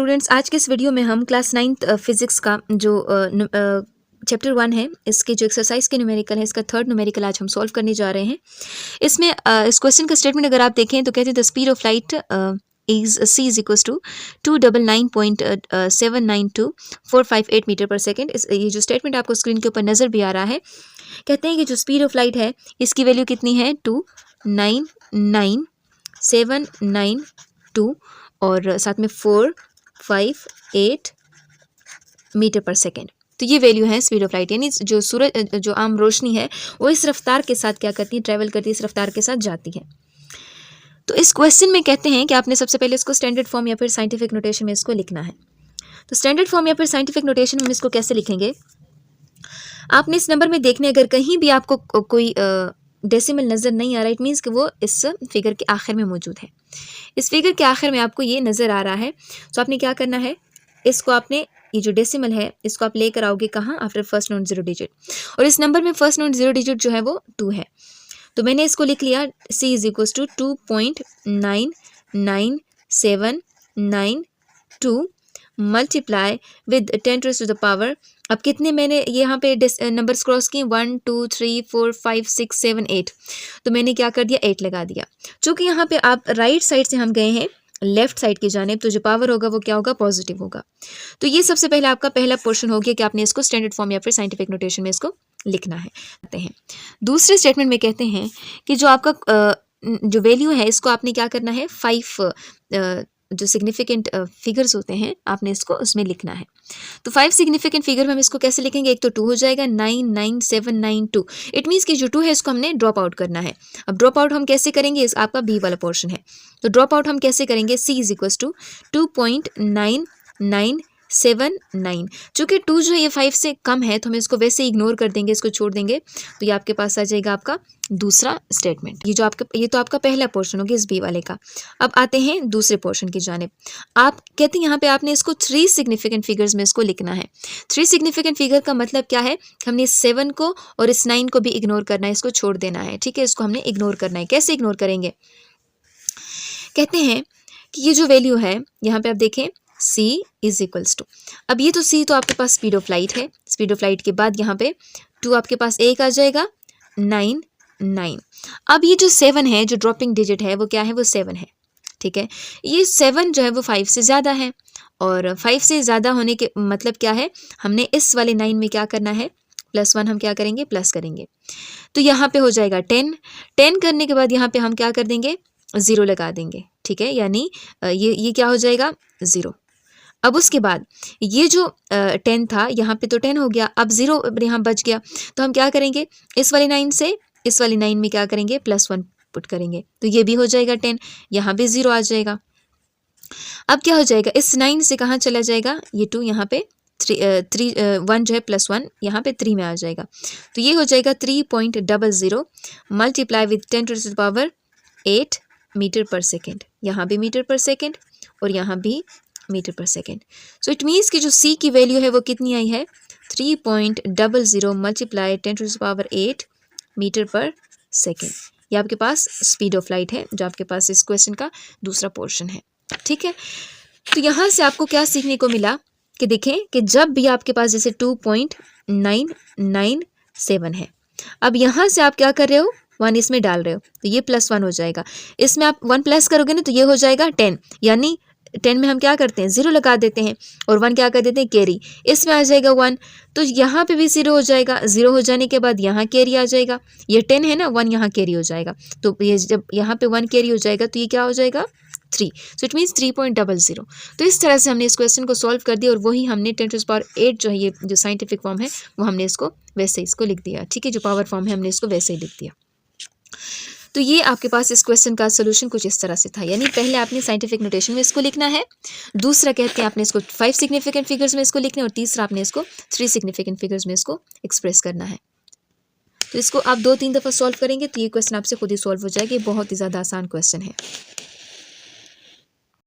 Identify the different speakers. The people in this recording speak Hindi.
Speaker 1: स्टूडेंट्स, आज के इस वीडियो में हम क्लास 9th फिजिक्स का जो चैप्टर 1 है, इसके जो एक्सरसाइज के न्यूमेरिकल है, इसका थर्ड न्यूमेरिकल आज हम सॉल्व करने जा रहे हैं। इसमें इस क्वेश्चन का स्टेटमेंट अगर आप देखें तो कहते हैं the speed of light is c is equals to 299.792,458 metre per second. ये जो स्टेटमेंट आपको स्क्रीन के ऊपर नज़र भी आ रहा है, कहते हैं कि जो स्पीड ऑफ लाइट है इसकी वैल्यू कितनी है 299,792 और साथ में 458 मीटर पर सेकेंड। तो ये वैल्यू है स्पीड ऑफ लाइट, यानी जो सूरज जो आम रोशनी है वो इस रफ्तार के साथ क्या करती है, ट्रैवल करती है, इस रफ्तार के साथ जाती है। तो इस क्वेश्चन में कहते हैं कि आपने सबसे पहले इसको स्टैंडर्ड फॉर्म या फिर साइंटिफिक नोटेशन में इसको लिखना है। तो स्टैंडर्ड फॉर्म या फिर साइंटिफिक नोटेशन में इसको कैसे लिखेंगे, आपने इस नंबर में देखने अगर कहीं भी आपको कोई डेसिमल नज़र नहीं आ रहा, इट मीन्स कि वो इस फिगर के आखिर में मौजूद है। इस फिगर के आखिर में आपको ये नज़र आ रहा है, तो आपने क्या करना है, इसको आपने ये जो डेसिमल है इसको आप लेकर आओगे कहाँ, after first non zero digit. और इस नंबर में फर्स्ट नॉन जीरो डिजिट जो है वो 2 है, तो मैंने इसको लिख लिया c is equals to 2.99792 multiply with 10 to the power. अब कितने मैंने यहाँ पे नंबर्स क्रॉस किए, 1 2 3 4 5 6 7 8, तो मैंने क्या कर दिया 8 लगा दिया। चूँकि यहाँ पे आप राइट साइड से हम गए हैं लेफ्ट साइड की जानिब, तो जो पावर होगा वो क्या होगा, पॉजिटिव होगा। तो ये सबसे पहले आपका पहला पोर्शन हो गया कि आपने इसको स्टैंडर्ड फॉर्म या फिर साइंटिफिक नोटेशन में इसको लिखना है। दूसरे स्टेटमेंट में कहते हैं कि जो आपका जो वैल्यू है इसको आपने क्या करना है, 5 जो सिग्निफिकेंट फिगर्स होते हैं आपने इसको उसमें लिखना है। तो 5 सिग्निफिकेंट फिगर में हम इसको कैसे लिखेंगे, एक तो 2 हो जाएगा, 99792। इट मीन्स कि जो 2 है इसको हमने ड्रॉप आउट करना है। अब ड्रॉप आउट हम कैसे करेंगे, इस आपका बी वाला पोर्शन है, तो ड्रॉप आउट हम कैसे करेंगे, c इज इक्वल्स टू 2.9979। चूँकि 2 जो है ये 5 से कम है तो हम इसको वैसे ही इग्नोर कर देंगे, इसको छोड़ देंगे, तो ये आपके पास आ जाएगा आपका दूसरा स्टेटमेंट। ये जो आपका ये तो आपका पहला पोर्शन हो गया इस बी वाले का। अब आते हैं दूसरे पोर्शन की जानिब। आप कहते हैं यहाँ पे आपने इसको 3 सिग्निफिकेंट फिगर्स में इसको लिखना है। 3 सिग्निफिकेंट फिगर का मतलब क्या है, हमने इस 7 को और इस 9 को भी इग्नोर करना है, इसको छोड़ देना है, ठीक है, इसको हमने इग्नोर करना है। कैसे इग्नोर करेंगे, कहते हैं कि ये जो वैल्यू है यहाँ पे आप देखें c इज इक्वल्स टू, अब ये तो c तो आपके पास स्पीड ऑफ लाइट है, स्पीड ऑफ लाइट के बाद यहाँ पे 2 आपके पास एक आ जाएगा, 9 9। अब ये जो 7 है, जो ड्रॉपिंग डिजिट है वो क्या है, वो 7 है, ठीक है। ये 7 जो है वो 5 से ज़्यादा है, और 5 से ज़्यादा होने के मतलब क्या है, हमने इस वाले 9 में क्या करना है, +1 हम क्या करेंगे, प्लस करेंगे, तो यहाँ पे हो जाएगा 10 करने के बाद यहाँ पे हम क्या कर देंगे, 0 लगा देंगे, ठीक है, यानी ये क्या हो जाएगा 0। अब उसके बाद ये जो 10 था यहाँ पे तो 10 हो गया, अब 0 यहाँ बच गया, तो हम क्या करेंगे, इस वाले 9 से इस वाली 9 में क्या करेंगे, +1 पुट करेंगे, तो ये भी हो जाएगा 10, यहाँ भी 0 आ जाएगा। अब क्या हो जाएगा, इस 9 से कहाँ चला जाएगा, ये 2 यहाँ पे 1 जो है +1 यहाँ पे 3 में आ जाएगा, तो ये हो जाएगा 3.00 multiply with 10 to the power 8 metre per second. यहाँ भी मीटर पर सेकेंड और यहाँ भी metre per second. So it means कि जो c की वैल्यू है वो कितनी आई है, 3.00 multiply 10 to the power 8 metre per second. ये आपके पास स्पीड ऑफ लाइट है, जो आपके पास इस क्वेश्चन का दूसरा पोर्शन है, ठीक है। तो यहाँ से आपको क्या सीखने को मिला कि देखें कि जब भी आपके पास जैसे 2.997 है, अब यहाँ से आप क्या कर रहे हो, 1 इसमें डाल रहे हो, तो ये +1 हो जाएगा, इसमें आप 1 प्लस करोगे ना तो ये हो जाएगा 10, यानी 10 में हम क्या करते हैं, 0 लगा देते हैं, और 1 क्या कर देते हैं, कैरी, इसमें आ जाएगा 1, तो यहाँ पे भी 0 हो जाएगा, 0 हो जाने के बाद यहाँ कैरी आ जाएगा, ये 10 है ना, 1 यहाँ कैरी हो जाएगा, तो ये जब यहाँ पे 1 कैरी हो जाएगा तो ये क्या हो जाएगा 3, सो इट मीन्स 3.00। तो इस तरह से हमने इस क्वेश्चन को सॉल्व कर दिया, और वही हमने 10 टू द पावर 8 जो है, ये जो साइंटिफिक फॉर्म है वो हमने इसको वैसे इसको लिख दिया, ठीक है, जो पावर फॉर्म है हमने इसको वैसे ही लिख दिया। तो ये आपके पास इस क्वेश्चन का सोल्यूशन कुछ इस तरह से था, यानी पहले आपने साइंटिफिक नोटेशन में इसको लिखना है, दूसरा कहते हैं आपने इसको 5 सिग्निफिकेंट फिगर्स में इसको लिखना है, और तीसरा आपने इसको 3 सिग्निफिकेंट फिगर्स में इसको एक्सप्रेस करना है। तो इसको आप 2-3 दफ़ा सॉल्व करेंगे तो ये क्वेश्चन आपसे खुद ही सॉल्व हो जाएगा। ये बहुत ही ज़्यादा आसान क्वेश्चन है।